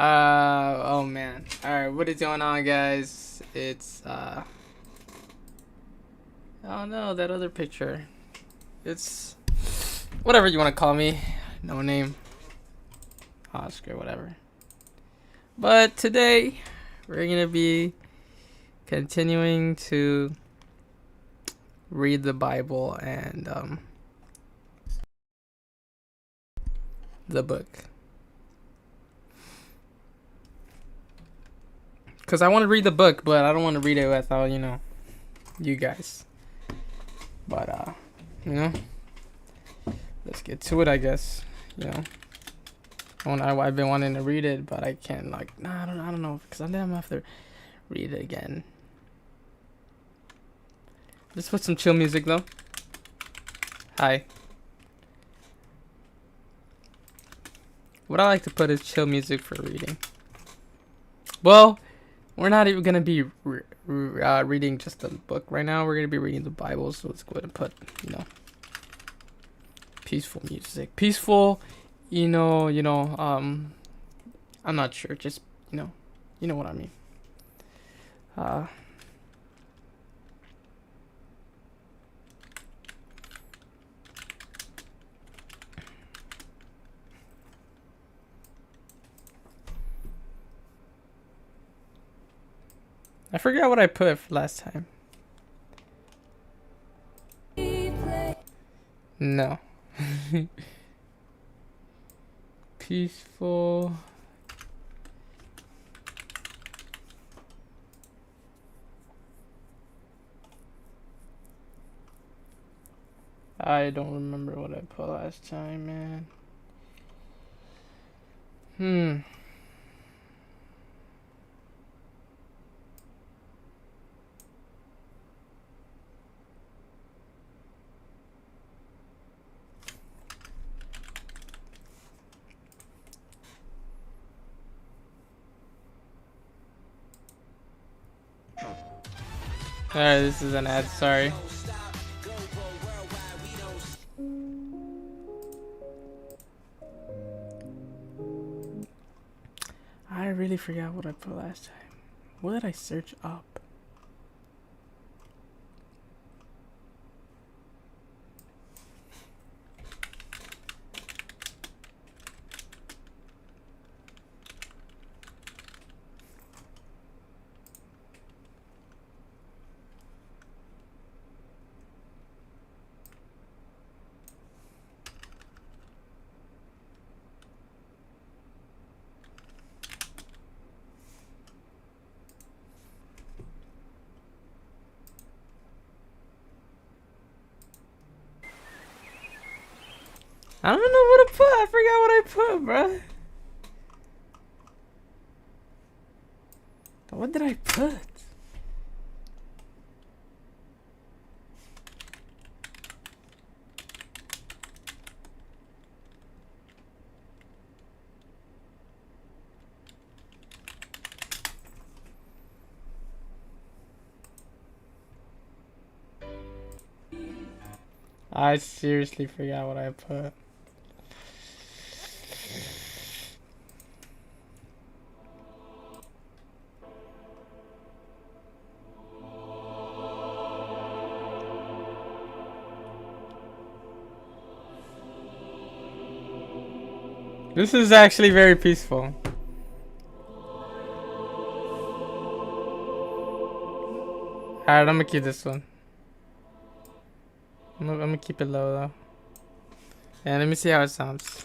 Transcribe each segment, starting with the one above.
Oh man. Alright, what is going on, guys? It's, oh no, that other picture. It's, whatever you want to call me. No name. Oscar, whatever. But today, we're gonna be continuing to read the Bible and, the book. Because I want to read the book, but I don't want to read it without, you guys. But, let's get to it, I guess. I've been wanting to read it, but I can't, I don't know, because I'm gonna have to read it again. Let's put some chill music, though. Hi. What I like to put is chill music for reading. Well, we're not even gonna be reading just the book right now. We're gonna be reading the Bible, so let's go ahead and put, peaceful music. Peaceful, I'm not sure. Just, you know what I mean. I forgot what I put last time. No. Peaceful. I don't remember what I put last time, man. Alright, this is an ad, sorry. I really forgot what I put last time. What did I search up? I don't know what to put. I forgot what I put, bruh. What did I put? I seriously forgot what I put. This is actually very peaceful. Alright, I'm gonna keep this one. I'm gonna keep it low though. Yeah, let me see how it sounds.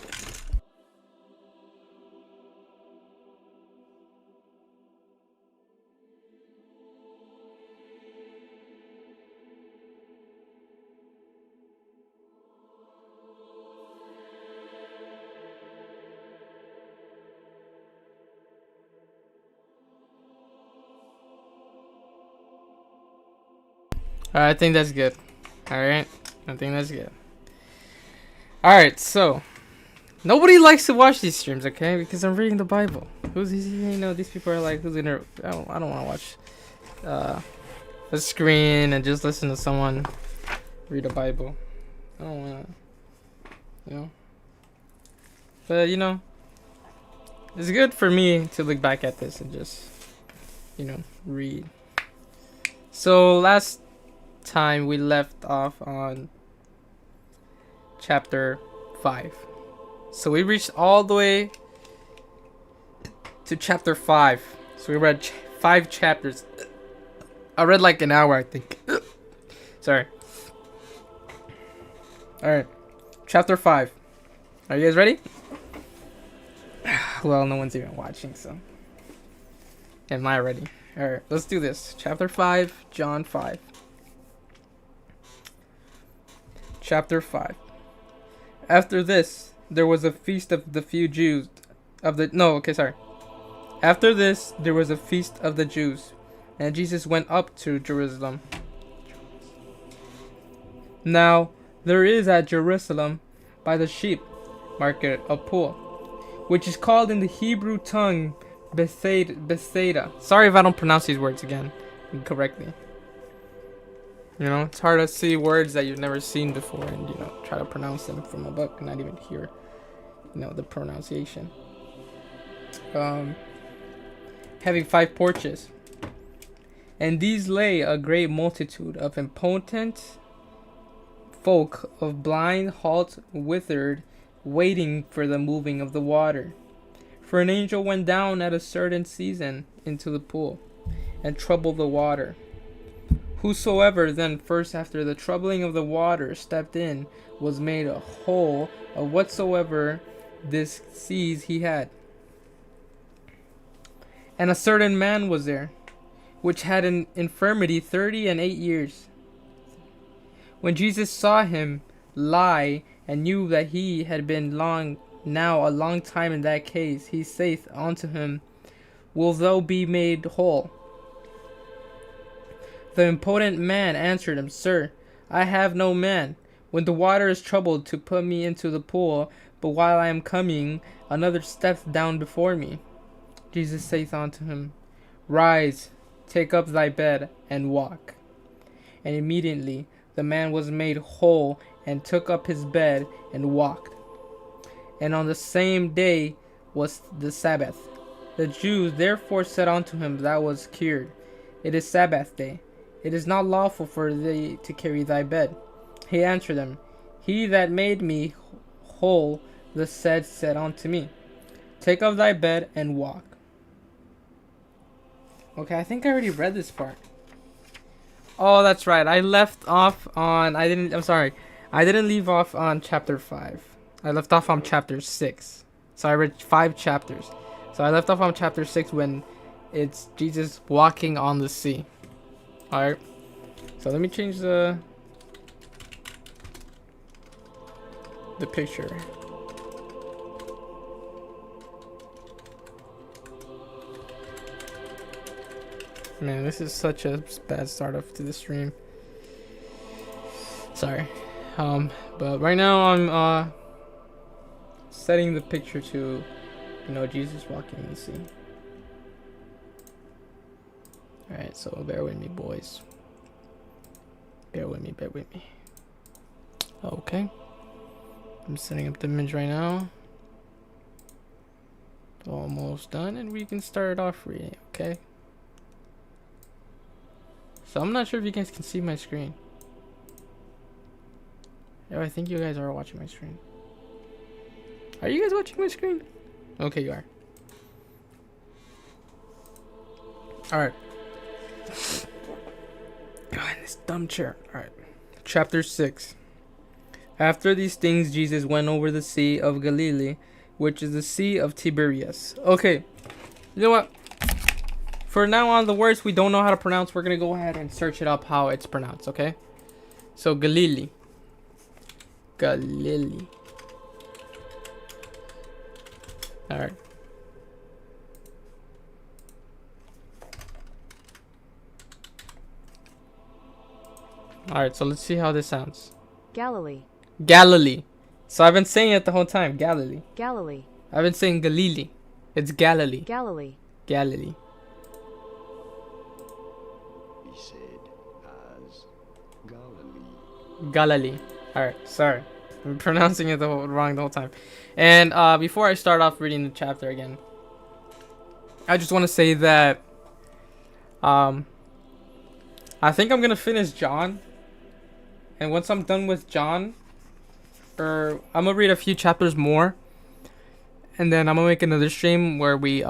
Alright, I think that's good. Alright, I think that's good. Alright, so nobody likes to watch these streams, okay? Because I'm reading the Bible. These people are like, who's gonna? I don't want to watch a screen and just listen to someone read a Bible. I don't want to, But It's good for me to look back at this and just, read. So last time we left off on chapter 5. So we reached all the way to chapter 5. So we read 5 chapters. I read like an hour, I think. Sorry. Alright. Chapter 5. Are you guys ready? Well, no one's even watching, so. Am I ready? Alright, let's do this. Chapter 5, John 5. Chapter 5. After this, there was a feast of the few Jews. After this, there was a feast of the Jews, and Jesus went up to Jerusalem. Now, there is at Jerusalem, by the sheep market, a pool, which is called in the Hebrew tongue Bethsaida. Sorry if I don't pronounce these words again correctly. It's hard to see words that you've never seen before and, try to pronounce them from a book and not even hear, the pronunciation. Having 5 porches. And these lay a great multitude of impotent folk, of blind, halt, withered, waiting for the moving of the water. For an angel went down at a certain season into the pool, and troubled the water. Whosoever then first after the troubling of the water stepped in was made whole of whatsoever disease he had. And a certain man was there, which had an infirmity 38 years. When Jesus saw him lie, and knew that he had been a long time in that case, he saith unto him, Wilt thou be made whole? The impotent man answered him, Sir, I have no man, when the water is troubled, to put me into the pool, but while I am coming, another steps down before me. Jesus saith unto him, Rise, take up thy bed, and walk. And immediately the man was made whole, and took up his bed, and walked. And on the same day was the Sabbath. The Jews therefore said unto him that was cured, It is Sabbath day. It is not lawful for thee to carry thy bed. He answered them, He that made me whole, the said unto me, Take up thy bed and walk. Okay, I think I already read this part. Oh, that's right. I left off on... I didn't leave off on chapter 5. I left off on chapter 6. So I read 5 chapters. So I left off on chapter 6 when it's Jesus walking on the sea. Alright. So let me change the picture. Man, this is such a bad start off to the stream. Sorry. But right now I'm setting the picture to, Jesus walking in the sea. Alright, so bear with me, boys. Bear with me. Okay. I'm setting up the image right now. Almost done, and we can start off reading, okay? So I'm not sure if you guys can see my screen. Oh, I think you guys are watching my screen. Are you guys watching my screen? Okay, you are. Alright. God, this dumb chair. Alright. Chapter 6. After these things, Jesus went over the Sea of Galilee, which is the Sea of Tiberias. Okay. You know what? For now on, the words we don't know how to pronounce, we're going to go ahead and search it up how it's pronounced, okay? So, Galilee. Galilee. Alright. Alright, so let's see how this sounds. Galilee. Galilee. So I've been saying it the whole time. Galilee. Galilee. I've been saying Galilee. It's Galilee. Galilee. Galilee. He said as Galilee. Galilee. Alright, sorry. I'm pronouncing it wrong the whole time. And before I start off reading the chapter again, I just want to say that um, I think I'm gonna finish John, and once I'm done with John, or I'm gonna read a few chapters more, and then I'm gonna make another stream where we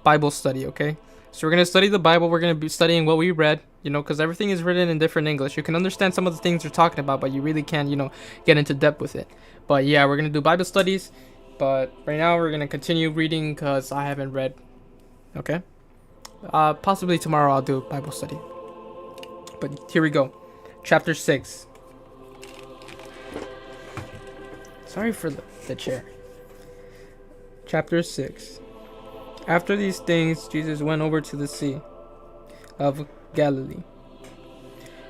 Bible study. Okay, so we're gonna study the Bible. We're gonna be studying what we read. You know, because everything is written in different English. You can understand some of the things they're talking about, but you really can't, you know, get into depth with it. But yeah, we're gonna do Bible studies. But right now we're gonna continue reading because I haven't read. Okay. Possibly tomorrow I'll do Bible study. But here we go. Chapter 6. Sorry for the chair. Chapter 6. After these things, Jesus went over to the Sea of Galilee,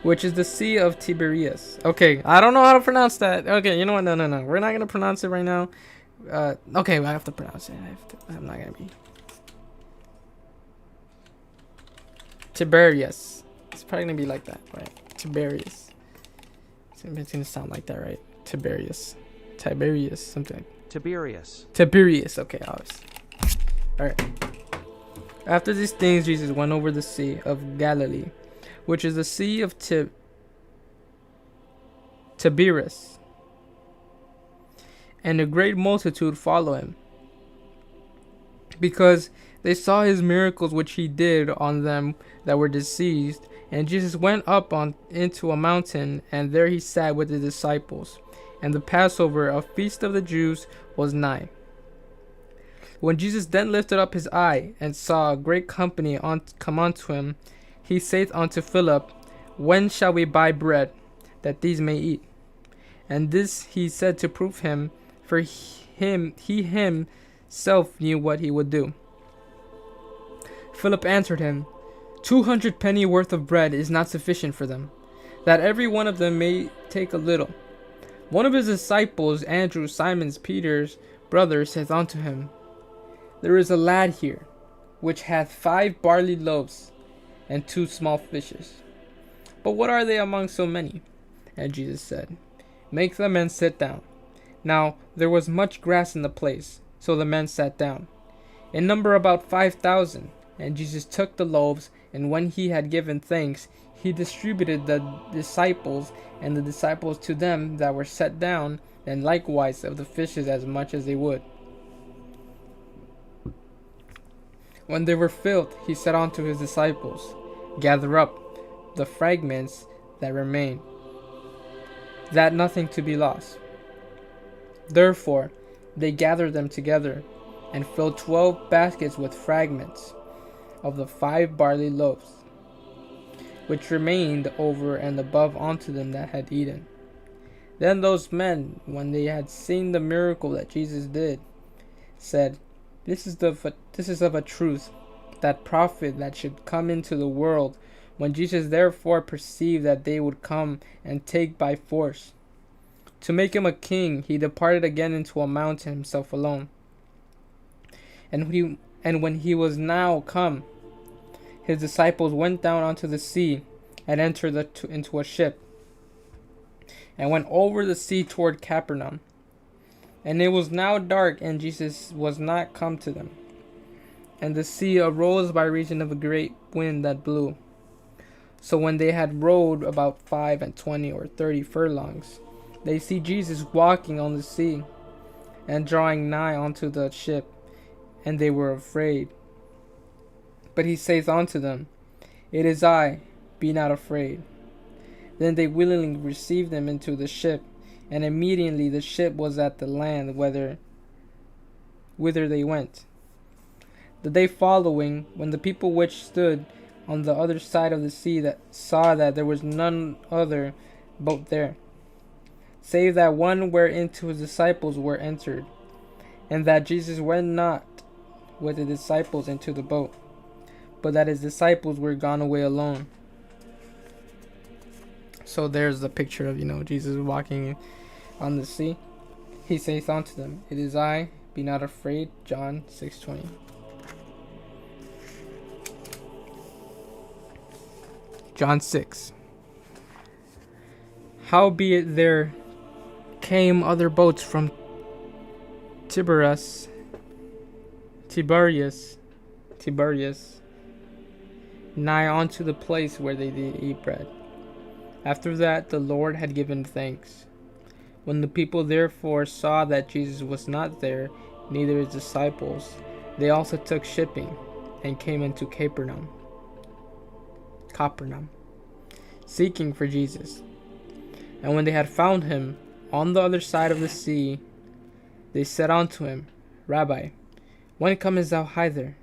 which is the Sea of Tiberias. Okay, I don't know how to pronounce that. Okay, you know what? No. We're not going to pronounce it right now. Okay, I have to pronounce it. I'm not going to be. Tiberias. It's probably going to be like that, right? Tiberias. It's going to sound like that, right? Tiberias, something. Tiberias. Okay, obviously. Alright. After these things, Jesus went over the Sea of Galilee, which is the Sea of Tiberias, and a great multitude followed him, because they saw his miracles which he did on them that were diseased. And Jesus went up into a mountain, and there he sat with his disciples. And the Passover, a feast of the Jews, was nigh. When Jesus then lifted up his eye, and saw a great company come unto him, he saith unto Philip, When shall we buy bread, that these may eat? And this he said to prove him, for he himself knew what he would do. Philip answered him, 200 penny worth of bread is not sufficient for them, that every one of them may take a little. One of his disciples, Andrew, Simon Peter's brother, saith unto him, There is a lad here, which hath 5 barley loaves, and 2 small fishes. But what are they among so many? And Jesus said, Make the men sit down. Now there was much grass in the place, so the men sat down, in number about 5,000. And Jesus took the loaves, and when he had given thanks, he distributed the disciples, and the disciples to them that were set down, and likewise of the fishes as much as they would. When they were filled, he said unto his disciples, Gather up the fragments that remain, that nothing to be lost. Therefore they gathered them together, and filled 12 baskets with fragments of the 5 barley loaves, which remained over and above unto them that had eaten. Then those men, when they had seen the miracle that Jesus did, said, This is of a truth that prophet that should come into the world. When Jesus therefore perceived that they would come and take by force to make him a king, he departed again into a mountain himself alone. And when he was now come, his disciples went down unto the sea, and entered into a ship, and went over the sea toward Capernaum. And it was now dark, and Jesus was not come to them. And the sea arose by reason of a great wind that blew. So when they had rowed about 25 or 30 furlongs, they see Jesus walking on the sea, and drawing nigh unto the ship, and they were afraid. But he saith unto them, It is I, be not afraid. Then they willingly received him into the ship, and immediately the ship was at the land whither they went. The day following, when the people which stood on the other side of the sea that saw that there was none other boat there, save that one whereinto his disciples were entered, and that Jesus went not with the disciples into the boat, but that his disciples were gone away alone. So there's the picture of, Jesus walking on the sea. He saith unto them, It is I, be not afraid. John 6:20. John 6. Howbeit there came other boats from Tiberias, Tiberias, nigh unto the place where they did eat bread. After that the Lord had given thanks. When the people therefore saw that Jesus was not there, neither his disciples, they also took shipping, and came into Capernaum, seeking for Jesus. And when they had found him on the other side of the sea, they said unto him, Rabbi, when comest thou hither?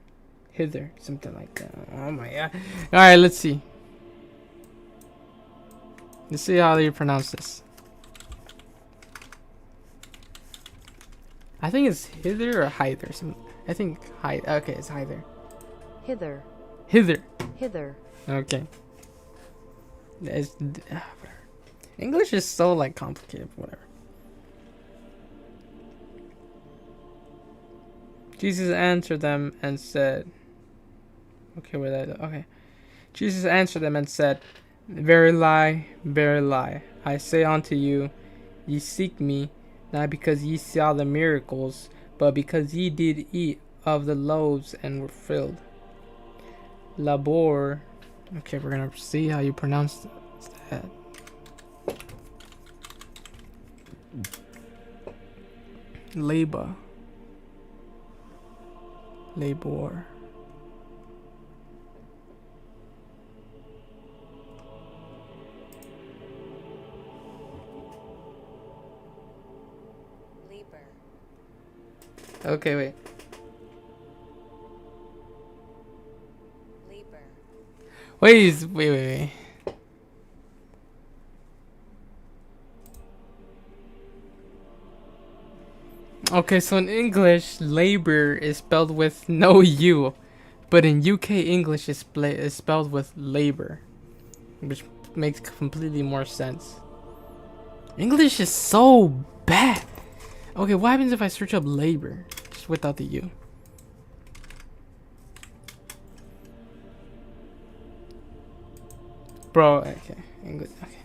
Something like that. Oh my god. Alright, let's see. Let's see how you pronounce this. I think it's hither or hither. I think okay, it's hither. Hither. Hither. Hither. Okay. It's, whatever. English is so like complicated. Whatever. Jesus answered them and said, okay. Jesus answered them and said, verily, I say unto you, ye seek me, not because ye saw the miracles, but because ye did eat of the loaves and were filled. Labor. Okay, we're gonna see how you pronounce that. Labor. Okay, wait. Wait. Okay, so in English, labor is spelled with no U, but in UK English is spelled with labor, which makes completely more sense. English is so bad. Okay, what happens if I search up labor just without the U? Bro, okay, English. Okay.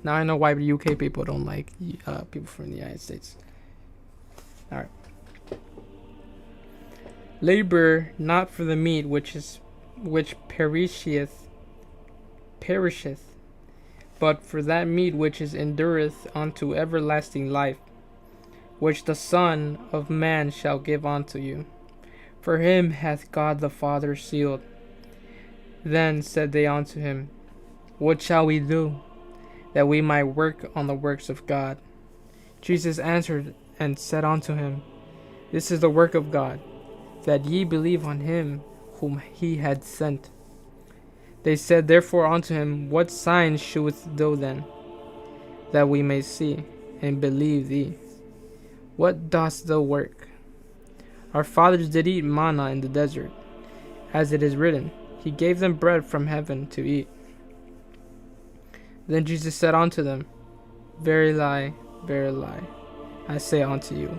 Now I know why the UK people don't like people from the United States. All right. Labor not for the meat which perisheth, but for that meat which is endureth unto everlasting life, which the Son of Man shall give unto you. For him hath God the Father sealed. Then said they unto him, what shall we do, that we might work on the works of God? Jesus answered and said unto him, this is the work of God, that ye believe on him whom he had sent. They said therefore unto him, what signs shewest thou then, that we may see and believe thee? What dost thou work? Our fathers did eat manna in the desert, as it is written, he gave them bread from heaven to eat. Then Jesus said unto them, verily, I say unto you,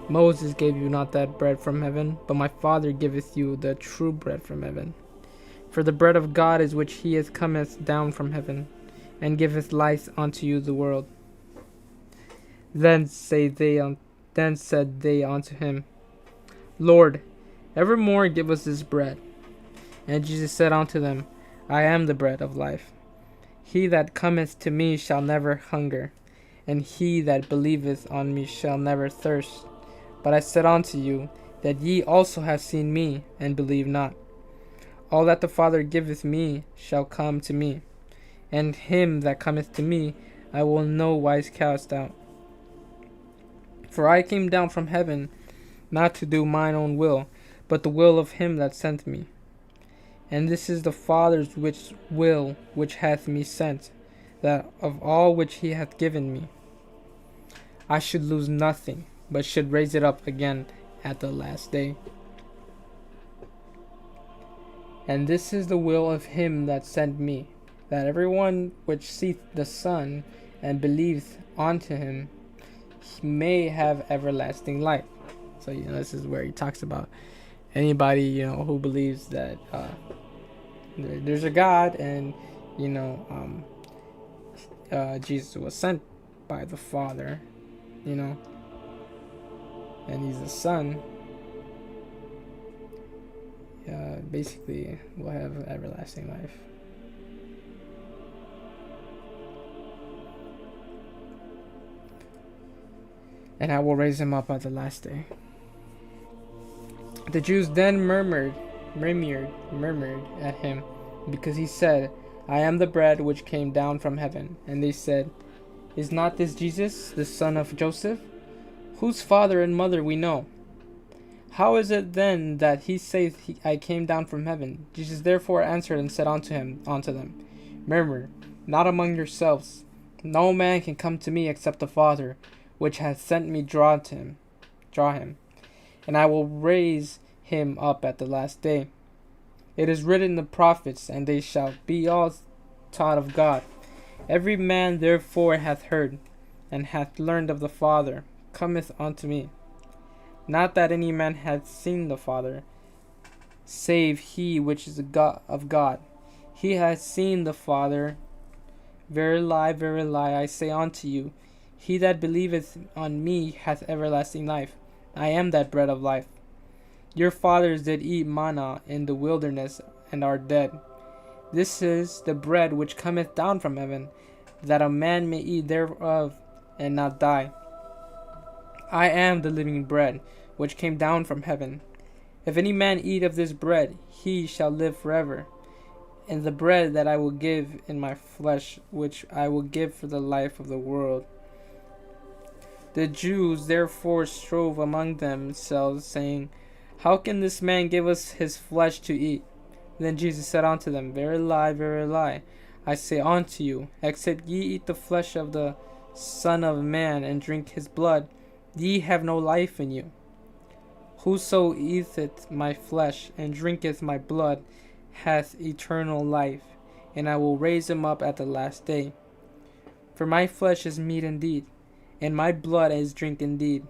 Moses gave you not that bread from heaven, but my Father giveth you the true bread from heaven. For the bread of God is which he is cometh down from heaven, and giveth life unto you the world. Then said they unto him, Lord, evermore give us this bread. And Jesus said unto them, I am the bread of life. He that cometh to me shall never hunger, and he that believeth on me shall never thirst. But I said unto you, that ye also have seen me, and believe not. All that the Father giveth me shall come to me, and him that cometh to me I will no wise cast out. For I came down from heaven, not to do mine own will, but the will of him that sent me. And this is the Father's will which hath me sent, that of all which he hath given me, I should lose nothing, but should raise it up again at the last day. And this is the will of him that sent me, that everyone which seeth the Son and believeth onto him may have everlasting life. So this is where he talks about anybody who believes that there's a God, and Jesus was sent by the Father, and he's the Son. basically will have everlasting life. And I will raise him up at the last day. The Jews then murmured at him, because he said, I am the bread which came down from heaven. And they said, Is not this Jesus, the son of Joseph, whose father and mother we know? How is it then that he saith, I came down from heaven? Jesus therefore answered and said unto them, Murmur not among yourselves. No man can come to me except the Father, which hath sent me, draw him, and I will raise him up at the last day. It is written in the prophets, and they shall be all taught of God. Every man therefore hath heard, and hath learned of the Father, cometh unto me. Not that any man hath seen the Father, save he which is of God. He hath seen the Father. Verily, I say unto you, he that believeth on me hath everlasting life. I am that bread of life. Your fathers did eat manna in the wilderness, and are dead. This is the bread which cometh down from heaven, that a man may eat thereof, and not die. I am the living bread, which came down from heaven. If any man eat of this bread, he shall live forever. And the bread that I will give in my flesh, which I will give for the life of the world. The Jews therefore strove among themselves, saying, How can this man give us his flesh to eat? Then Jesus said unto them, Verily, I say unto you, except ye eat the flesh of the Son of Man, and drink his blood, ye have no life in you. Whoso eateth my flesh, and drinketh my blood, hath eternal life, and I will raise him up at the last day. For my flesh is meat indeed, and my blood is drink indeed.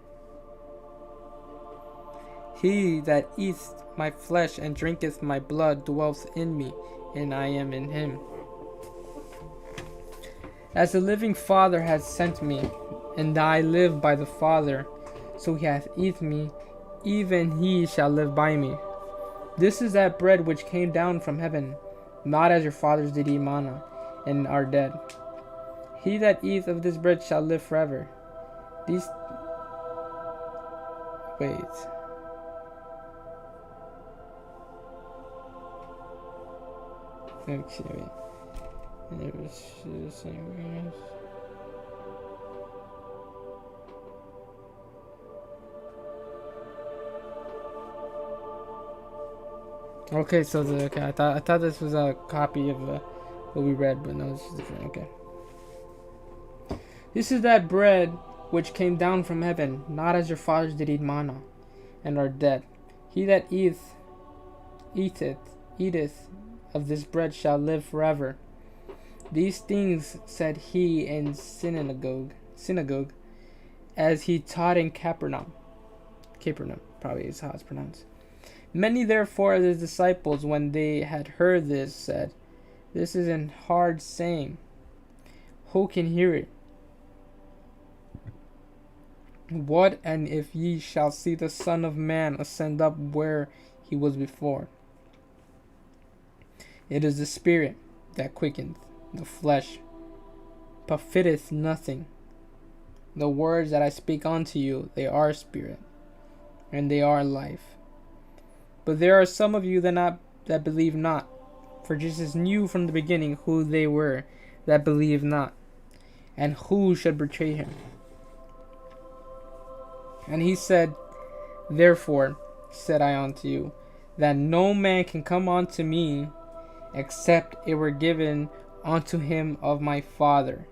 He that eateth my flesh and drinketh my blood dwelleth in me, and I am in him. As the living Father hath sent me, and I live by the Father, so he hath eaten me, even he shall live by me. This is that bread which came down from heaven, not as your fathers did eat manna, and are dead. He that eateth of this bread shall live forever. Wait. Okay, wait. Okay, so I thought this was a copy of what we read, but no, this is different. Okay. This is that bread which came down from heaven, not as your fathers did eat manna, and are dead. He that eateth of this bread shall live forever. These things said he in synagogue, as he taught in Capernaum. Capernaum, probably is how it's pronounced. Many therefore of his disciples, when they had heard this, said, This is an hard saying. Who can hear it? What and if ye shall see the Son of Man ascend up where he was before? It is the Spirit that quickeneth, the flesh profiteth nothing. The words that I speak unto you, they are spirit, and they are life. But there are some of you that believe not. For Jesus knew from the beginning who they were that believed not, and who should betray him. And he said, Therefore said I unto you, that no man can come unto me, except it were given unto him of my Father.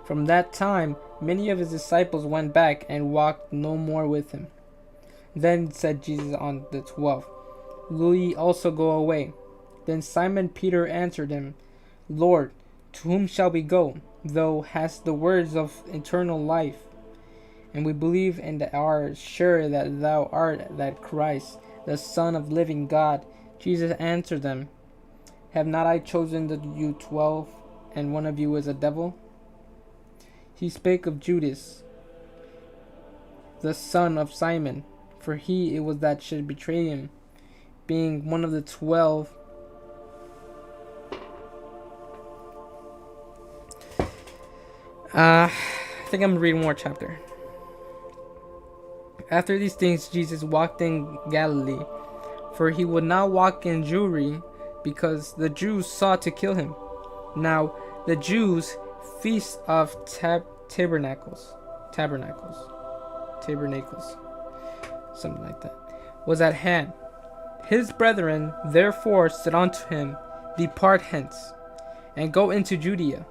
From that time many of his disciples went back and walked no more with him. Then said Jesus unto the 12, Will ye also go away? Then Simon Peter answered him, Lord, to whom shall we go? Thou hast the words of eternal life, and we believe and are sure that thou art that Christ, the Son of living God. Jesus answered them, Have not I chosen you 12, and one of you is a devil? He spake of Judas, the son of Simon, for he it was that should betray him, being one of the 12. I think I'm gonna read one more chapter. After these things, Jesus walked in Galilee, for he would not walk in Jewry, because the Jews sought to kill him. Now, the Jews' feast of tabernacles, something like that, was at hand. His brethren therefore said unto him, Depart hence, and go into Judea,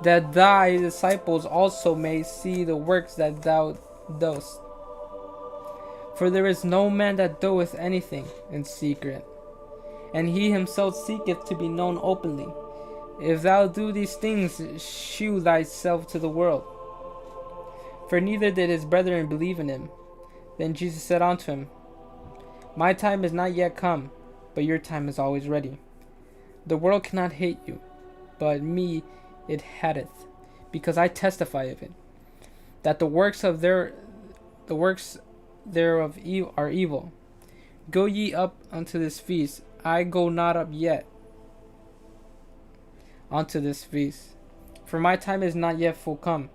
that thy disciples also may see the works that thou dost. For there is no man that doeth anything in secret, and he himself seeketh to be known openly. If thou do these things, shew thyself to the world. For neither did his brethren believe in him. Then Jesus said unto him, My time is not yet come, but your time is always ready. The world cannot hate you, but me it hateth, because I testify of it, that the works thereof are evil. Go ye up unto this feast. I go not up yet unto this feast, for my time is not yet full come.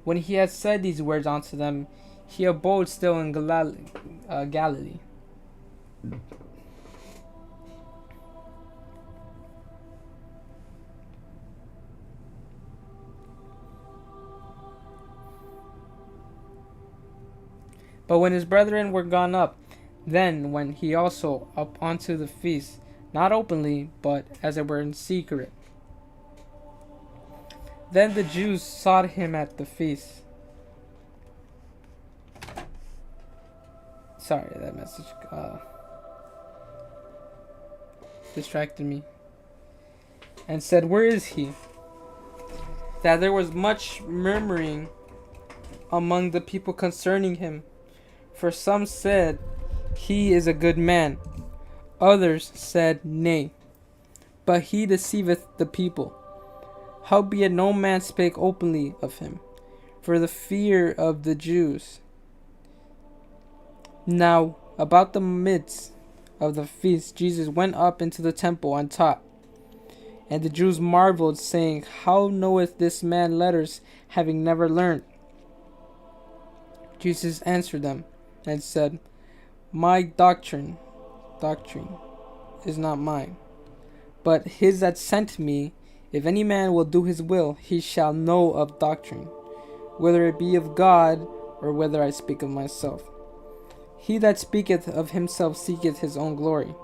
When he had said these words unto them, he abode still in Galilee. But when his brethren were gone up, then went he also up unto the feast, not openly, but as it were in secret. Then the Jews sought him at the feast. Sorry, that message distracted me. And said, Where is he? That there was much murmuring among the people concerning him. For some said, He is a good man. Others said, Nay, but he deceiveth the people. Howbeit no man spake openly of him, for the fear of the Jews. Now, about the midst of the feast, Jesus went up into the temple and taught. And the Jews marveled, saying, How knoweth this man letters, having never learned? Jesus answered them, and said, My doctrine is not mine, but his that sent me. If any man will do his will, he shall know of doctrine, whether it be of God, or whether I speak of myself. He that speaketh of himself seeketh his own glory,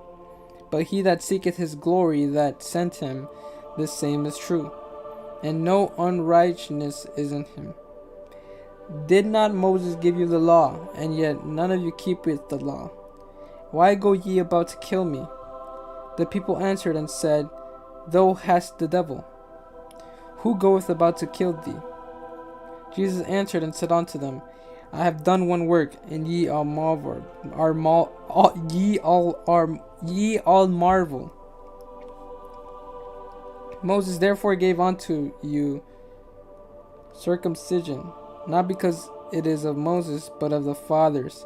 but he that seeketh his glory that sent him, the same is true, and no unrighteousness is in him. Did not Moses give you the law, and yet none of you keepeth the law? Why go ye about to kill me? The people answered and said, Thou hast the devil. Who goeth about to kill thee? Jesus answered and said unto them, I have done one work, and ye all marvel. Ye all marvel. Moses therefore gave unto you circumcision, not because it is of Moses, but of the fathers.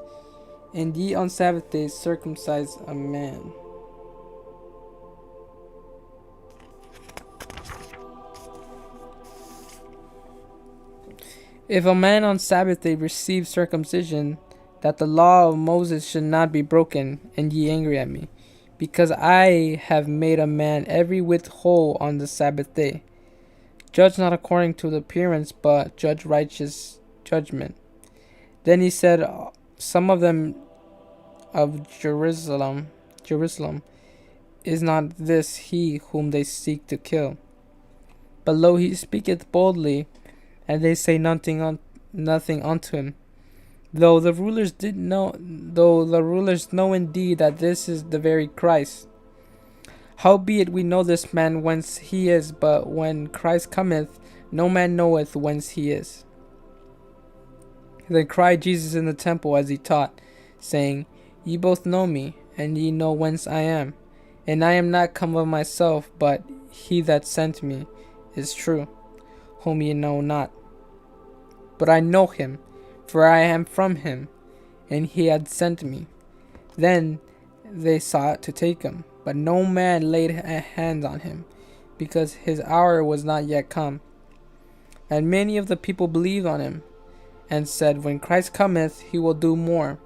And ye on Sabbath days circumcise a man. If a man on Sabbath day receive circumcision, that the law of Moses should not be broken, and ye angry at me, because I have made a man every whit whole on the Sabbath day. Judge not according to the appearance, but judge righteous judgment. Then he said, Some of them of Jerusalem, is not this he whom they seek to kill? But lo, he speaketh boldly, and they say nothing unto him. Though the rulers know indeed that this is the very Christ. Howbeit we know this man whence he is, but when Christ cometh, no man knoweth whence he is. Then cried Jesus in the temple as he taught, saying, Ye both know me, and ye know whence I am. And I am not come of myself, but he that sent me is true, whom ye know not. But I know him, for I am from him, and he had sent me. Then they sought to take him, but no man laid a hand on him, because his hour was not yet come. And many of the people believed on him, and said, When Christ cometh, he will do more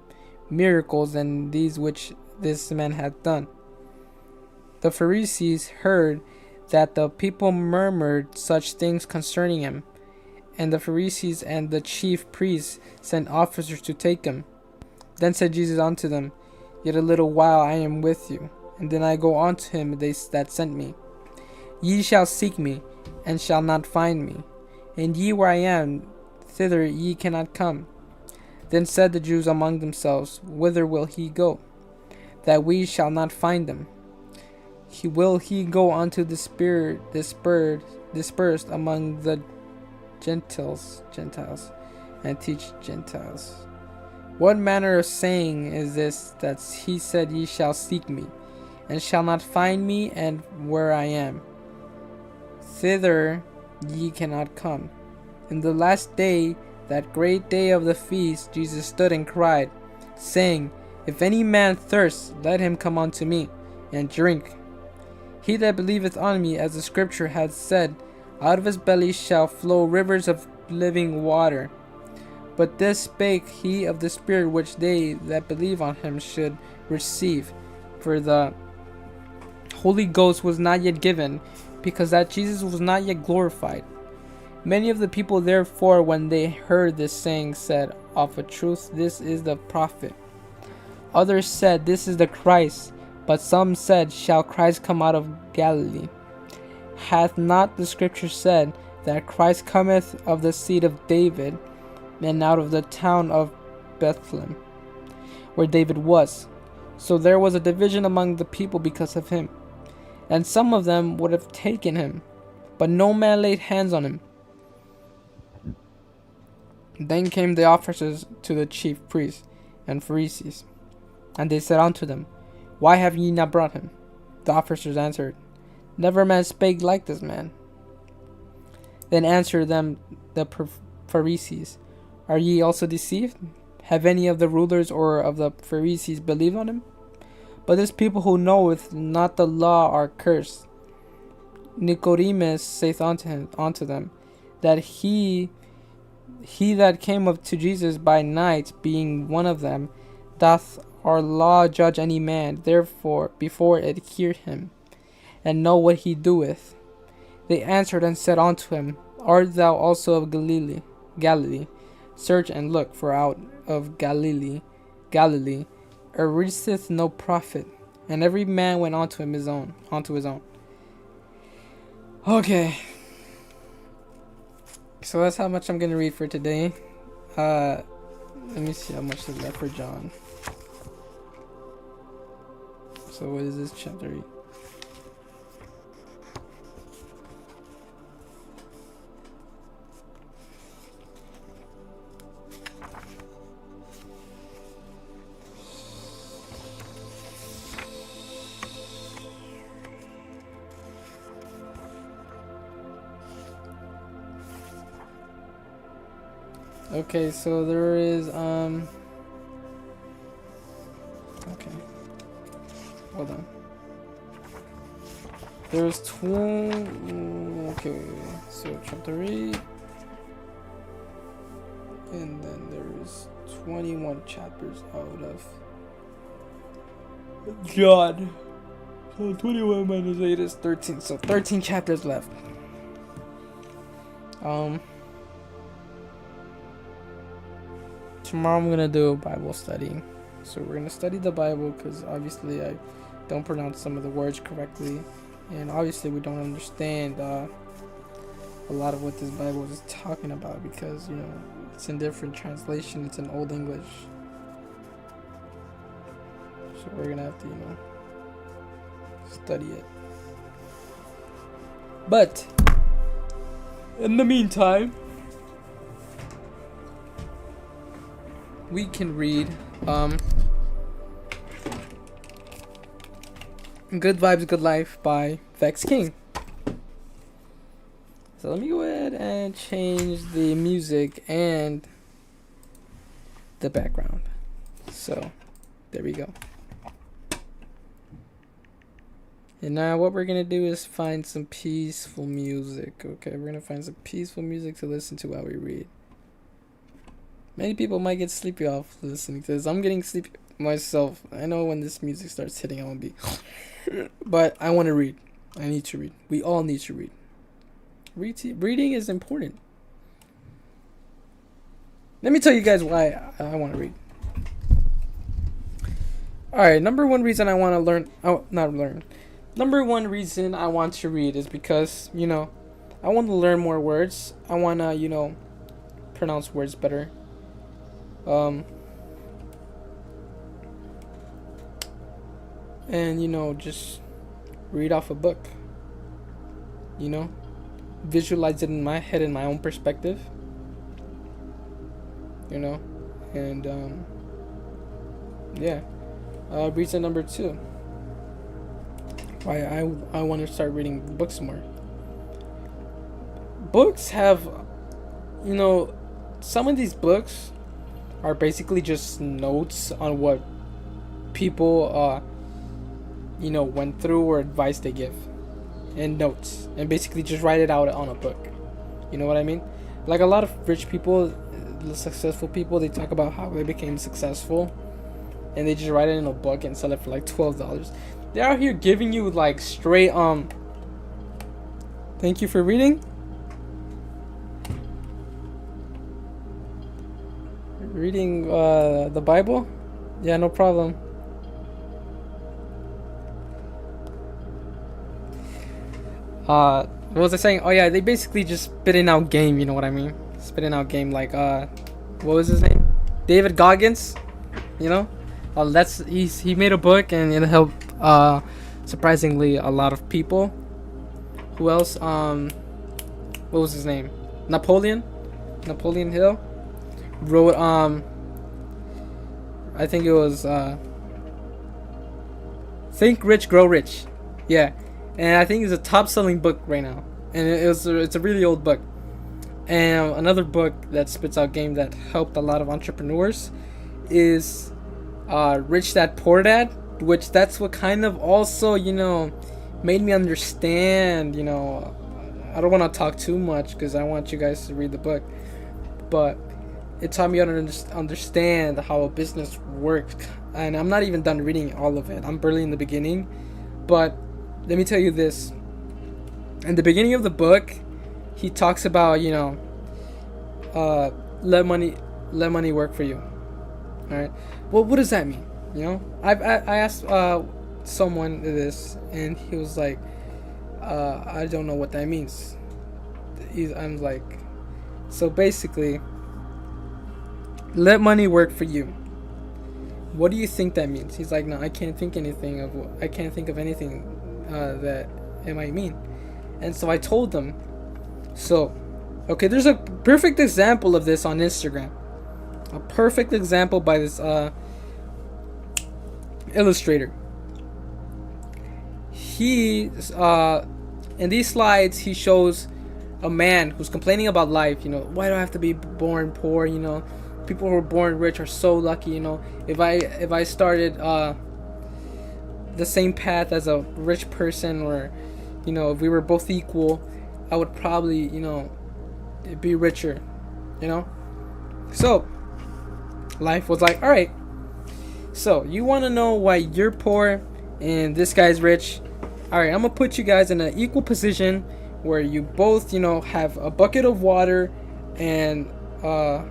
miracles than these which this man hath done. The Pharisees heard that the people murmured such things concerning him, and the Pharisees and the chief priests sent officers to take him. Then said Jesus unto them, Yet a little while I am with you, and then I go unto him that sent me. Ye shall seek me, and shall not find me, and ye where I am, thither ye cannot come. Then said the Jews among themselves, Whither will he go, that we shall not find him? Will he go unto the spirit dispersed among the Gentiles, and teach Gentiles? What manner of saying is this, that he said, Ye shall seek me, and shall not find me, and where I am, thither ye cannot come? In the last day, that great day of the feast, Jesus stood and cried, saying, If any man thirst, let him come unto me, and drink. He that believeth on me, as the scripture hath said, out of his belly shall flow rivers of living water. But this spake he of the Spirit which they that believe on him should receive. For the Holy Ghost was not yet given, because that Jesus was not yet glorified. Many of the people therefore, when they heard this saying, said, Of a truth, this is the prophet. Others said, This is the Christ. But some said, Shall Christ come out of Galilee? Hath not the scripture said, that Christ cometh of the seed of David, and out of the town of Bethlehem, where David was? So there was a division among the people because of him. And some of them would have taken him, but no man laid hands on him. Then came the officers to the chief priests and Pharisees, and they said unto them, Why have ye not brought him? The officers answered, Never man spake like this man. Then answered them the Pharisees, Are ye also deceived? Have any of the rulers or of the Pharisees believed on him? But this people who knoweth not the law are cursed. Nicodemus saith unto them, that he that came up to Jesus by night, being one of them, doth our law judge any man, therefore, before it hear him, and know what he doeth? They answered and said unto him, Art thou also of Galilee? Search and look, for out of Galilee ariseth no prophet. And every man went unto his own. Okay. So that's how much I'm gonna read for today. Let me see how much is left for John. So what is this, chapter 8? Okay, so there is okay. Hold on. There's okay, so chapter 8, and then there's 21 chapters out of John. So 21 minus 8 is 13. So 13 chapters left. Tomorrow I'm gonna do a Bible study. So we're gonna study the Bible, because obviously I don't pronounce some of the words correctly, and obviously we don't understand a lot of what this Bible is talking about, because it's in different translation. It's in Old English, so we're gonna have to study it. But in the meantime, we can read Good Vibes, Good Life by Vex KIng. So let me go ahead and change the music, and the background. So there we go. And now what we're gonna do is find some peaceful music. Okay, we're gonna find some peaceful music to listen to while we read. Many people might get sleepy off listening to this. I'm getting sleepy myself. I know when this music starts hitting, I won't be. But I want to read. I need to read. We all need to read. Reading is important. Let me tell you guys why I want to read. Alright, number one reason I want to learn. Oh, not learn. Number one reason I want to read is because, you know, I want to learn more words. I want to, you know, pronounce words better. And, you know, just read off a book. You know, visualize it in my head in my own perspective. You know, and, yeah. Reason number two why I want to start reading books more. Books have, you know, some of these books are basically just notes on what people, you know, went through or advice they give, and notes, and basically just write it out on a book. You know what I mean? Like a lot of rich people, successful people, they talk about how they became successful, and they just write it in a book and sell it for like $12. They're out here giving you like straight thank you for reading. Reading the Bible? Yeah, no problem. What was I saying? Oh yeah, they basically just spitting out game, you know what I mean? Spitting out game like what was his name? David Goggins, you know? He made a book and it helped surprisingly a lot of people. Who else? What was his name? Napoleon Hill wrote I think it was Think Rich Grow Rich. Yeah. And I think it's a top selling book right now. And it's a really old book. And another book that spits out game that helped a lot of entrepreneurs is Rich Dad Poor Dad, which that's what kind of also, you know, made me understand, you know, I don't want to talk too much because I want you guys to read the book, but it taught me how to understand how a business worked. And I'm not even done reading all of it. I'm barely in the beginning, but let me tell you this. In the beginning of the book, he talks about, you know, let money work for you. All right. Well, what does that mean? You know, I asked someone this, and he was like, I don't know what that means. I'm like, so basically, let money work for you. What do you think that means? He's like, no, I can't think of anything that it might mean. And so I told them, so, okay, there's a perfect example of this on Instagram. A perfect example by this illustrator. He in these slides he shows a man who's complaining about life. You know, why do I have to be born poor? You know, people who are born rich are so lucky. You know, if I started the same path as a rich person, or, you know, if we were both equal, I would probably, you know, be richer. You know, so life was like, all right, so you want to know why you're poor and this guy's rich? All right, I'm gonna put you guys in an equal position where you both, you know, have a bucket of water and a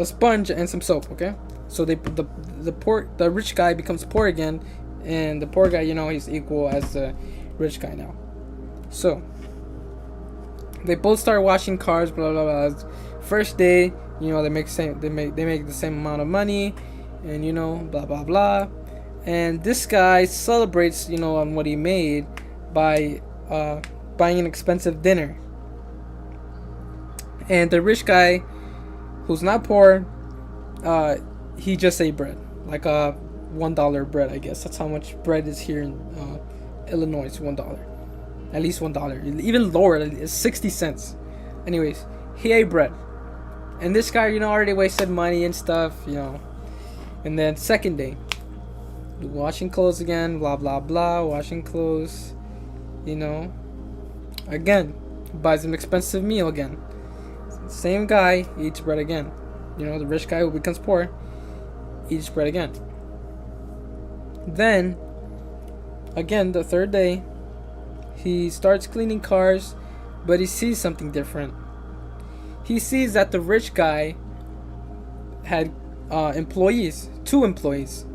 sponge and some soap. Okay, so the rich guy becomes poor again, and the poor guy, you know, he's equal as the rich guy now. So they both start washing cars, blah blah blah. First day, you know, they make the same amount of money, and, you know, blah blah blah. And this guy celebrates, you know, on what he made by buying an expensive dinner. And the rich guy, who's not poor, he just ate bread, like a $1 bread, I guess. That's how much bread is here in Illinois. It's $1, at least $1. Even lower, it's 60 cents. Anyways, he ate bread. And this guy, you know, already wasted money and stuff, you know. And then second day, washing clothes again, blah blah blah, washing clothes, you know. Again, buys an expensive meal again. Same guy eats bread again. You know, the rich guy who becomes poor eats bread again. Then, again, the third day, he starts cleaning cars, but he sees something different. He sees that the rich guy had employees, 2 employees.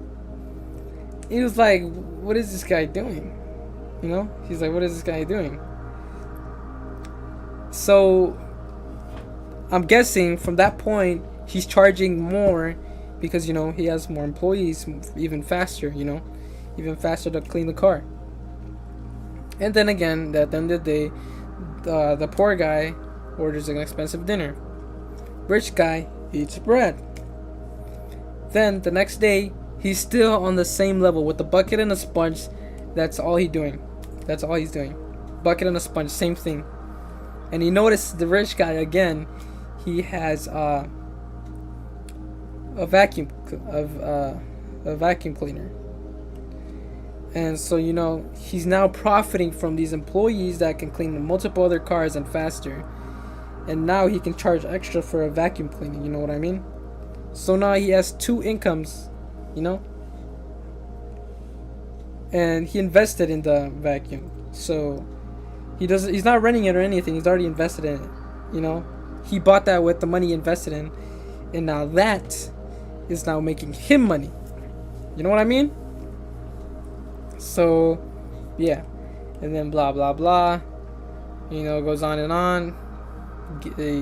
He was like, what is this guy doing? You know, he's like, what is this guy doing? So I'm guessing from that point he's charging more because, you know, he has more employees, even faster, you know, even faster to clean the car. And then again, at the end of the day, the poor guy orders an expensive dinner. Rich guy eats bread. Then the next day, he's still on the same level with the bucket and a sponge. That's all he's doing. That's all he's doing. Bucket and a sponge, same thing. And he noticed the rich guy again. He has a vacuum cleaner. And so, you know, he's now profiting from these employees that can clean multiple other cars and faster. And now he can charge extra for a vacuum cleaning, you know what I mean? So now he has 2 incomes, you know? And he invested in the vacuum. So he's not renting it or anything, he's already invested in it, you know? He bought that with the money he invested in. And now that is now making him money. You know what I mean? So, yeah. And then blah, blah, blah. You know, goes on and on.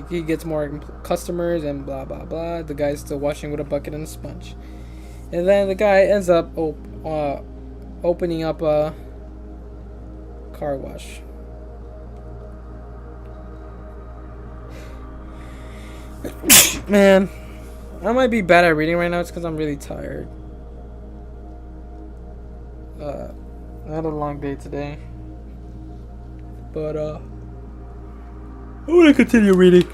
He gets more customers and blah, blah, blah. The guy's still washing with a bucket and a sponge. And then the guy ends up opening up a car wash. Man, I might be bad at reading right now. It's because I'm really tired. I had a long day today, but I want to continue reading.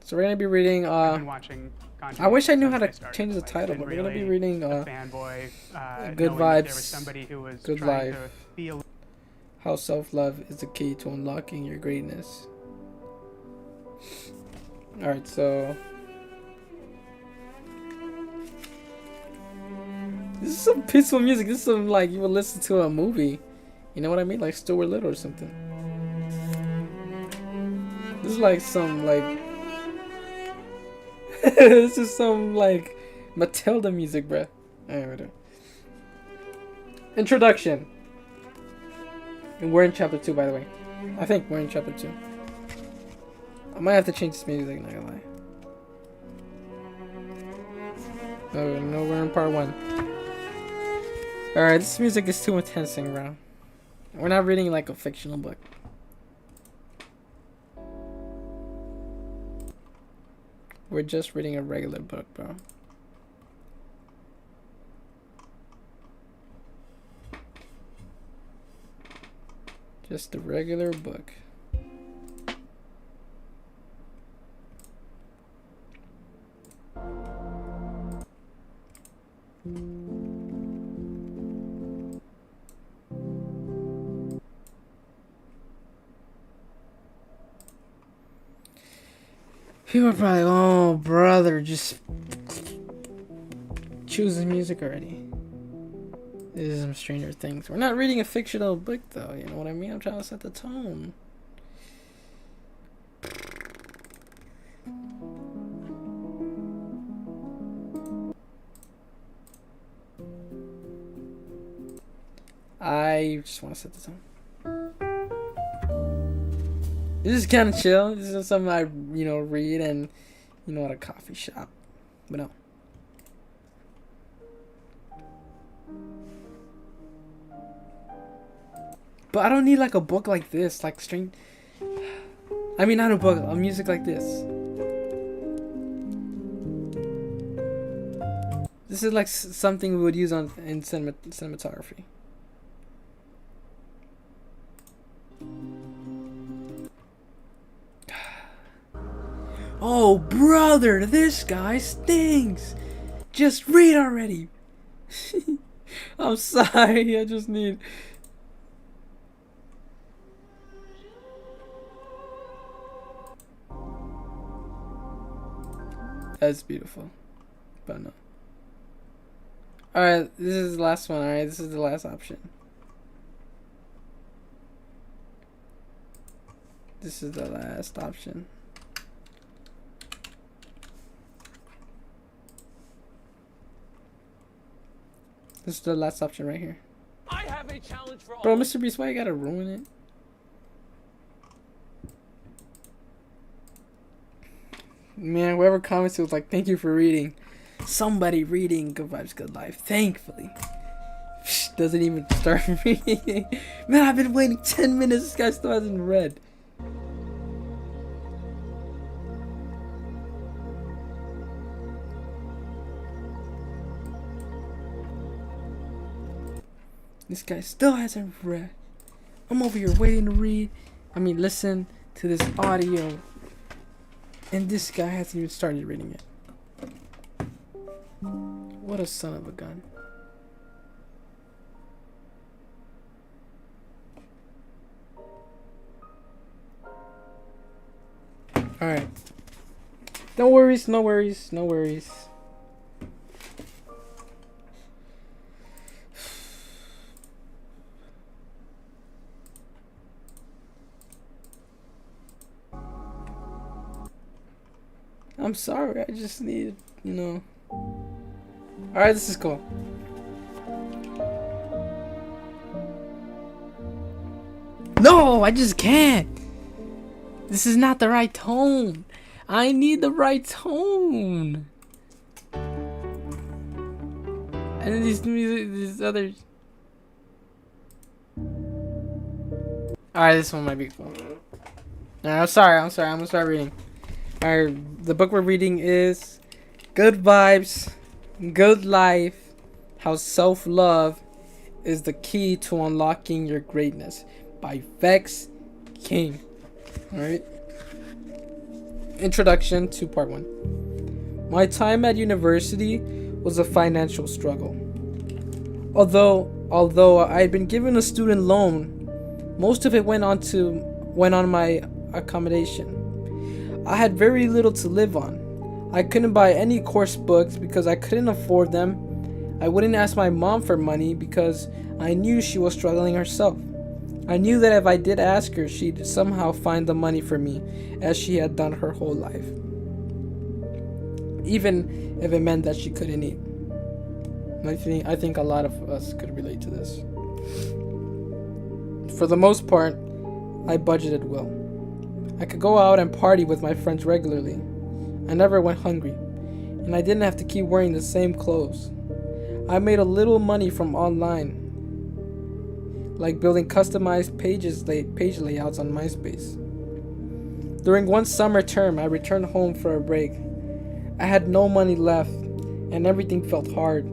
So we're gonna be reading. I've been watching I wish I knew how to since I started. change the Like, title, been but we're gonna be really reading a fanboy, Good knowing that there Vibes, was somebody who was Good trying Life. to be a How self-love is the key to unlocking your greatness. Alright, so this is some peaceful music. This is some like you would listen to a movie. You know what I mean? Like Stuart Little or something. This is like some like this is some like Matilda music, bruh. Alright, whatever. Introduction. And we're in chapter 2, by the way. I think we're in chapter 2. I might have to change this music, not gonna lie. Oh, no, we're in part 1. Alright, this music is too intense, bro. We're not reading like a fictional book. We're just reading a regular book, bro. Just a regular book. People are probably, oh brother, just choose the music already. This is some Stranger Things. We're not reading a fictional book though, you know what I mean? I'm trying to set the tone. I just want to set the tone. This is kind of chill. This is something I, you know, read and, you know, at a coffee shop. But no. But I don't need like a book like this, like I mean, not a book, a music like this. This is like something we would use in cinematography. Oh, brother, this guy stinks. Just read already. I'm sorry, I just need... That's beautiful. But no. Alright, this is the last one, alright? This is the last option. This is the last option. This is the last option right here. I have a challenge for all. Bro, Mr. Beast, why you gotta ruin it? Man, whoever comments was like, thank you for reading. Somebody reading Good Vibes, Good Life. Thankfully. Doesn't even start reading. Man, I've been waiting 10 minutes. This guy still hasn't read. This guy still hasn't read. I'm over here waiting to read. Listen to this audio. And this guy hasn't even started reading it. What a son of a gun. Alright. No worries, no worries, no worries. I'm sorry, I just need, Alright, this is cool. No, I just can't. This is not the right tone. I need the right tone. And then these others. Alright, this one might be cool. I'm sorry, I'm gonna start reading. Alright, the book we're reading is Good Vibes, Good Life, How Self-Love is the Key to Unlocking Your Greatness by Vex KIng. Alright. Introduction to part 1. My time at university was a financial struggle. Although I had been given a student loan, most of it went on my accommodation. I had very little to live on. I couldn't buy any course books because I couldn't afford them. I wouldn't ask my mom for money because I knew she was struggling herself. I knew that if I did ask her, she'd somehow find the money for me, as she had done her whole life. Even if it meant that she couldn't eat. I think a lot of us could relate to this. For the most part, I budgeted well. I could go out and party with my friends regularly. I never went hungry, and I didn't have to keep wearing the same clothes. I made a little money from online, like building customized page layouts on MySpace. During one summer term, I returned home for a break. I had no money left, and everything felt hard.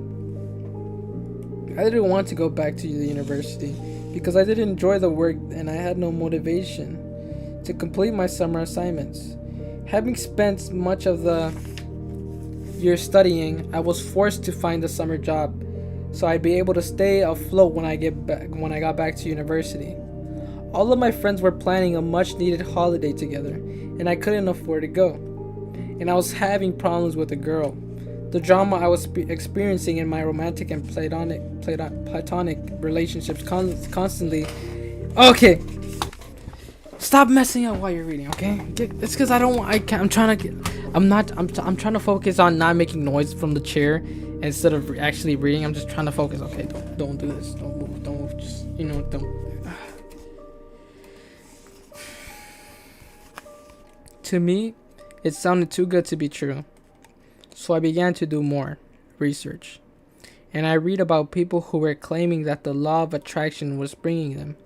I didn't want to go back to the university because I didn't enjoy the work and I had no motivation to complete my summer assignments. Having spent much of the year studying, I was forced to find a summer job so I'd be able to stay afloat when I got back to university. All of my friends were planning a much needed holiday together, and I couldn't afford to go. And I was having problems with a girl. The drama I was experiencing in my romantic and platonic relationships constantly. Okay. Stop messing up while you're reading, okay? It's because I'm trying to focus on not making noise from the chair instead of actually reading. I'm just trying to focus. Okay, don't do this. Don't move. Just, don't. To me, it sounded too good to be true. So I began to do more research. And I read about people who were claiming that the law of attraction was bringing them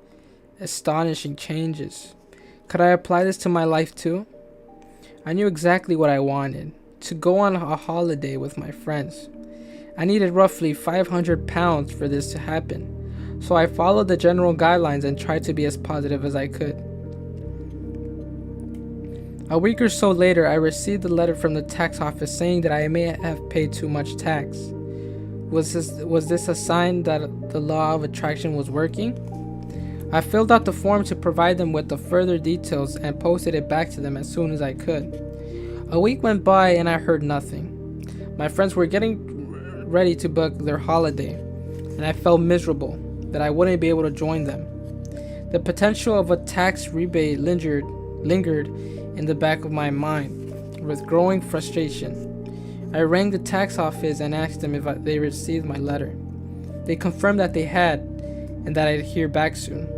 astonishing changes. Could I apply this to my life too? I knew exactly what I wanted. To go on a holiday with my friends. I needed roughly 500 pounds for this to happen. So I followed the general guidelines and tried to be as positive as I could. A week or so later, I received a letter from the tax office saying that I may have paid too much tax. Was this a sign that the law of attraction was working? I filled out the form to provide them with the further details and posted it back to them as soon as I could. A week went by and I heard nothing. My friends were getting ready to book their holiday, and I felt miserable that I wouldn't be able to join them. The potential of a tax rebate lingered in the back of my mind with growing frustration. I rang the tax office and asked them if they received my letter. They confirmed that they had and that I'd hear back soon.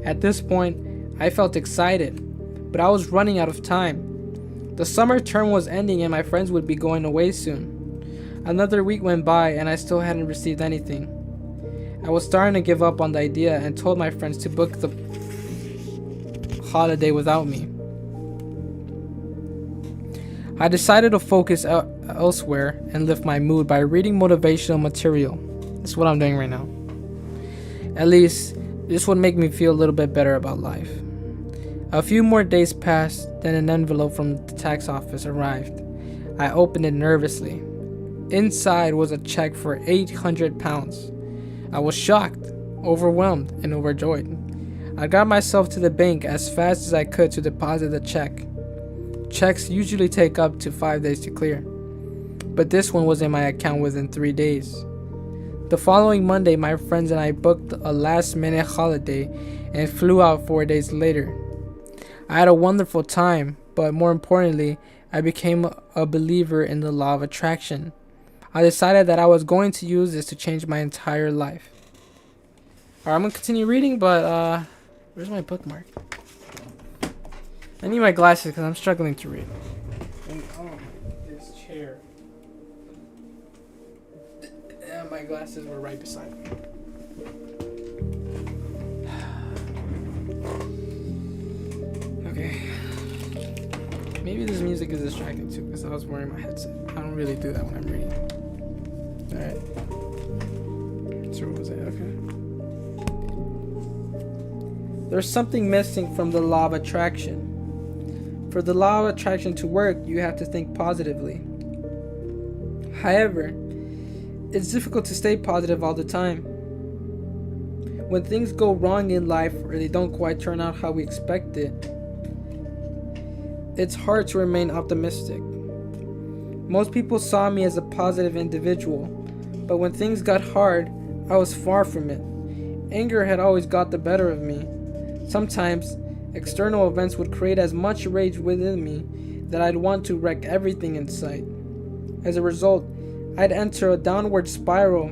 At this point, I felt excited, but I was running out of time. The summer term was ending and my friends would be going away soon. Another week went by and I still hadn't received anything. I was starting to give up on the idea and told my friends to book the holiday without me. I decided to focus elsewhere and lift my mood by reading motivational material. That's what I'm doing right now. At least, this would make me feel a little bit better about life. A few more days passed, then an envelope from the tax office arrived. I opened it nervously. Inside was a check for £800. I was shocked, overwhelmed, and overjoyed. I got myself to the bank as fast as I could to deposit the check. Checks usually take up to 5 days to clear, but this one was in my account within 3 days. The following Monday, my friends and I booked a last-minute holiday and flew out 4 days later. I had a wonderful time, but more importantly, I became a believer in the law of attraction. I decided that I was going to use this to change my entire life. Alright, I'm going to continue reading, but where's my bookmark? I need my glasses because I'm struggling to read. And, this chair. And my glasses were right beside me. Okay. Maybe this music is distracting too because I was wearing my headset. I don't really do that when I'm reading. Alright. So what was it? Okay. There's something missing from the law of attraction. For the law of attraction to work, you have to think positively. However, it's difficult to stay positive all the time. When things go wrong in life or they don't quite turn out how we expect it, it's hard to remain optimistic. Most people saw me as a positive individual, but when things got hard, I was far from it. Anger had always got the better of me. Sometimes, external events would create as much rage within me that I'd want to wreck everything in sight. As a result, I'd enter a downward spiral.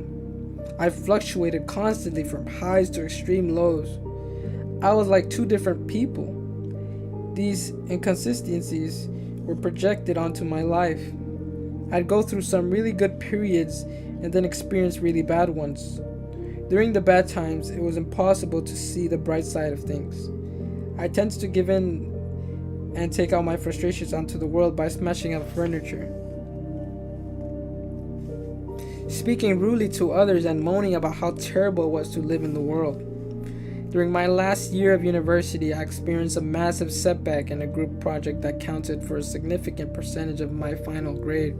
I fluctuated constantly from highs to extreme lows. I was like two different people. These inconsistencies were projected onto my life. I'd go through some really good periods and then experience really bad ones. During the bad times, it was impossible to see the bright side of things. I tend to give in and take out my frustrations onto the world by smashing up furniture, speaking rudely to others, and moaning about how terrible it was to live in the world. During my last year of university, I experienced a massive setback in a group project that counted for a significant percentage of my final grade.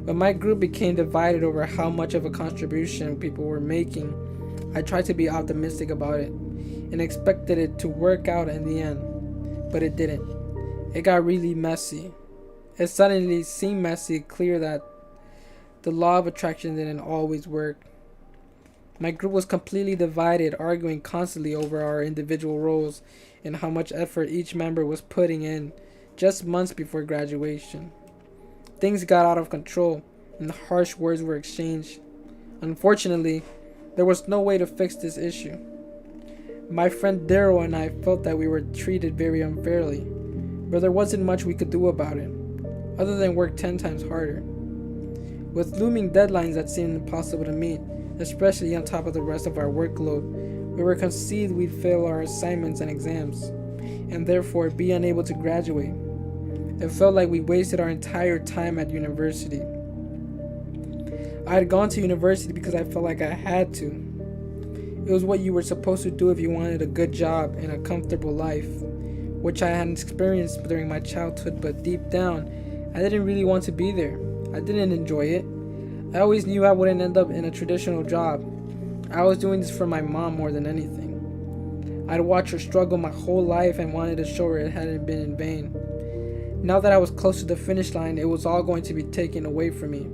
When my group became divided over how much of a contribution people were making, I tried to be optimistic about it and expected it to work out in the end, but it didn't. It got really messy. It suddenly seemed clear that the law of attraction didn't always work. My group was completely divided, arguing constantly over our individual roles and how much effort each member was putting in just months before graduation. Things got out of control and harsh words were exchanged. Unfortunately, there was no way to fix this issue. My friend Daryl and I felt that we were treated very unfairly, but there wasn't much we could do about it, other than work 10 times harder. With looming deadlines that seemed impossible to meet, especially on top of the rest of our workload, we were concerned we'd fail our assignments and exams, and therefore be unable to graduate. It felt like we wasted our entire time at university. I had gone to university because I felt like I had to. It was what you were supposed to do if you wanted a good job and a comfortable life. which I hadn't experienced during my childhood, but deep down, I didn't really want to be there. I didn't enjoy it. I always knew I wouldn't end up in a traditional job. I was doing this for my mom more than anything. I'd watched her struggle my whole life and wanted to show her it hadn't been in vain. Now that I was close to the finish line, it was all going to be taken away from me.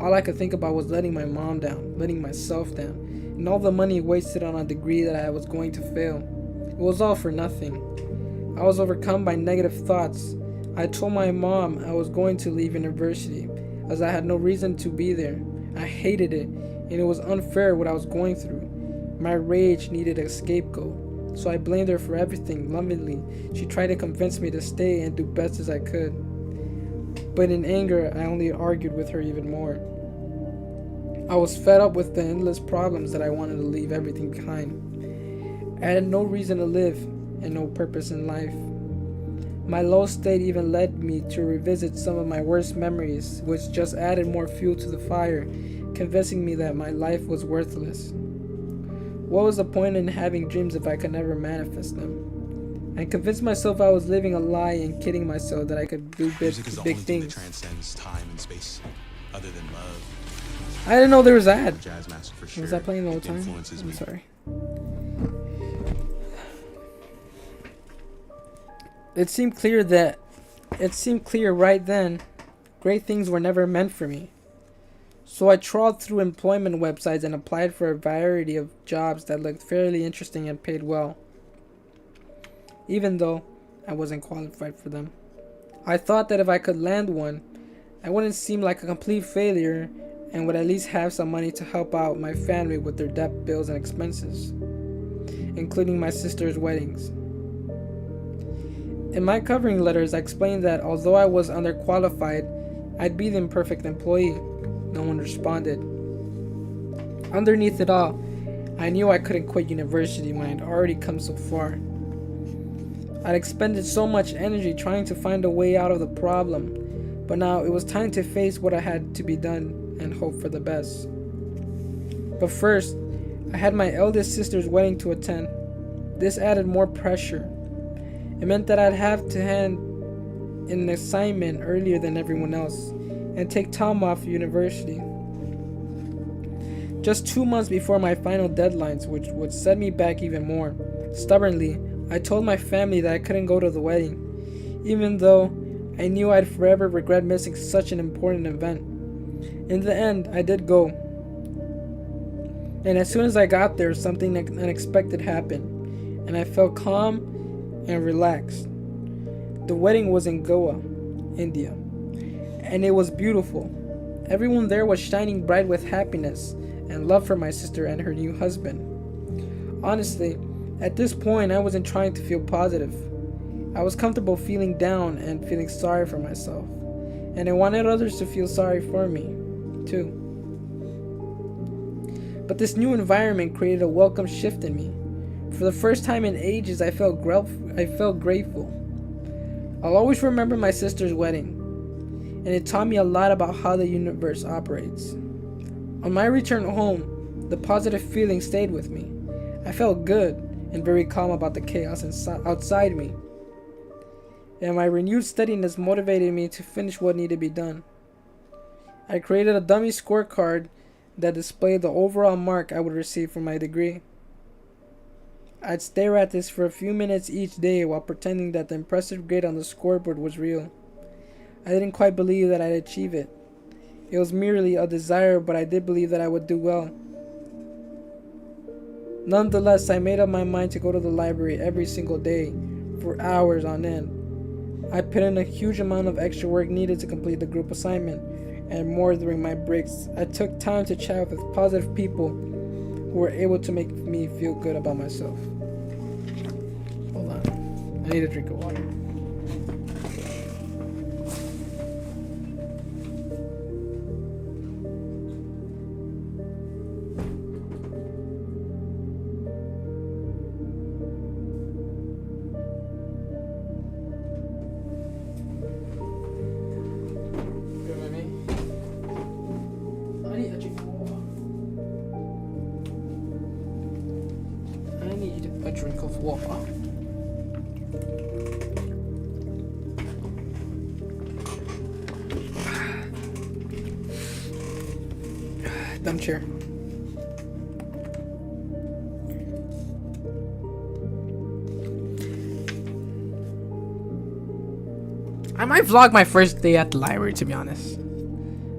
All I could think about was letting my mom down, letting myself down, and all the money wasted on a degree that I was going to fail. It was all for nothing. I was overcome by negative thoughts. I told my mom I was going to leave university, as I had no reason to be there. I hated it, and it was unfair what I was going through. My rage needed a scapegoat, so I blamed her for everything lovingly. She tried to convince me to stay and do best as I could. But in anger, I only argued with her even more. I was fed up with the endless problems that I wanted to leave everything behind. I had no reason to live and no purpose in life. My low state even led me to revisit some of my worst memories, which just added more fuel to the fire, convincing me that my life was worthless. What was the point in having dreams if I could never manifest them? I convinced myself I was living a lie and kidding myself that I could do big things. Transcends time and space, other than love. I didn't know there was that. Jazz master for sure. Was that playing the whole It time? influences I'm me. sorry. It seemed clear right then, great things were never meant for me. So I trawled through employment websites and applied for a variety of jobs that looked fairly interesting and paid well, even though I wasn't qualified for them. I thought that if I could land one, I wouldn't seem like a complete failure and would at least have some money to help out my family with their debt bills and expenses, including my sister's weddings. In my covering letters, I explained that although I was underqualified, I'd be the imperfect employee. No one responded. Underneath it all, I knew I couldn't quit university when I'd already come so far. I'd expended so much energy trying to find a way out of the problem, but now it was time to face what had to be done and hope for the best. But first, I had my eldest sister's wedding to attend. This added more pressure. It meant that I'd have to hand in an assignment earlier than everyone else and take time off university. Just 2 months before my final deadlines, which would set me back even more. Stubbornly, I told my family that I couldn't go to the wedding, even though I knew I'd forever regret missing such an important event. In the end, I did go. And as soon as I got there, something unexpected happened, and I felt calm and relaxed. The wedding was in Goa, India, and it was beautiful. Everyone there was shining bright with happiness and love for my sister and her new husband. Honestly, at this point, I wasn't trying to feel positive. I was comfortable feeling down and feeling sorry for myself, and I wanted others to feel sorry for me, too. But this new environment created a welcome shift in me. For the first time in ages, I felt grateful. I'll always remember my sister's wedding, and it taught me a lot about how the universe operates. On my return home, the positive feeling stayed with me. I felt good and very calm about the chaos outside me, and my renewed steadiness motivated me to finish what needed to be done. I created a dummy scorecard that displayed the overall mark I would receive for my degree. I'd stare at this for a few minutes each day while pretending that the impressive grade on the scoreboard was real. I didn't quite believe that I'd achieve it. It was merely a desire, but I did believe that I would do well. Nonetheless, I made up my mind to go to the library every single day for hours on end. I put in a huge amount of extra work needed to complete the group assignment, and more during my breaks. I took time to chat with positive people who were able to make me feel good about myself. Hold on. I need a drink of water. Drink of water. Dumb chair. I might vlog my first day at the library, to be honest.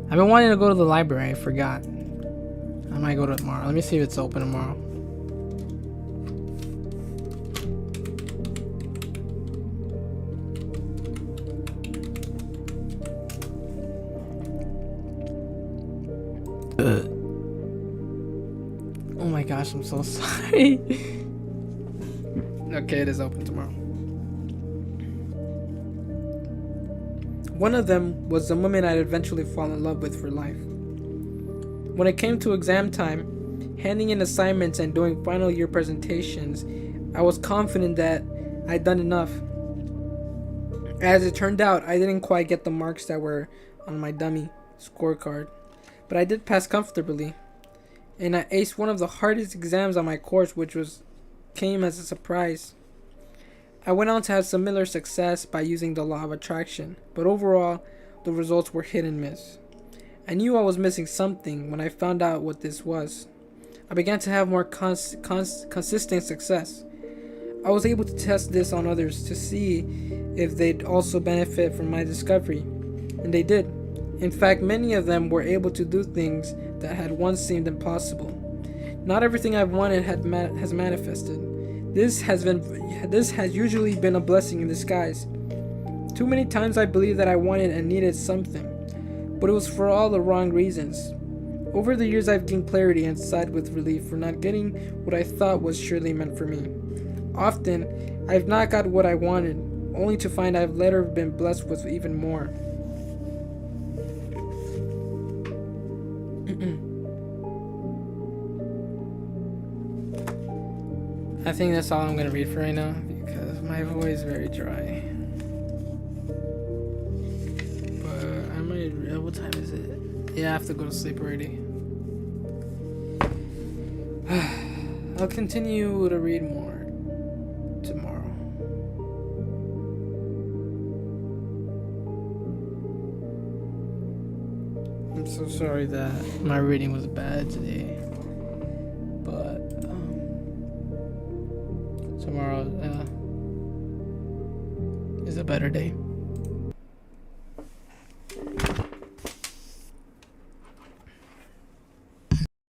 I've been wanting to go to the library. I forgot. I might go to it tomorrow. Let me see if it's open tomorrow. Oh my gosh, I'm so sorry. Okay, it is open tomorrow. One of them was the woman I'd eventually fall in love with for life. When it came to exam time, handing in assignments and doing final year presentations, I was confident that I'd done enough. As it turned out, I didn't quite get the marks that were on my dummy scorecard, but I did pass comfortably, and I aced one of the hardest exams on my course, which came as a surprise. I went on to have similar success by using the law of attraction, but overall, the results were hit and miss. I knew I was missing something when I found out what this was. I began to have more consistent success. I was able to test this on others to see if they'd also benefit from my discovery, and they did. In fact, many of them were able to do things that had once seemed impossible. Not everything I've wanted has manifested. This has usually been a blessing in disguise. Too many times I believed that I wanted and needed something, but it was for all the wrong reasons. Over the years, I've gained clarity and sighed with relief for not getting what I thought was surely meant for me. Often, I've not got what I wanted, only to find I've later been blessed with even more. I think that's all I'm gonna read for right now because my voice is very dry. But I might. What time is it? Yeah, I have to go to sleep already. I'll continue to read more tomorrow. I'm so sorry that my reading was bad today. But tomorrow is a better day.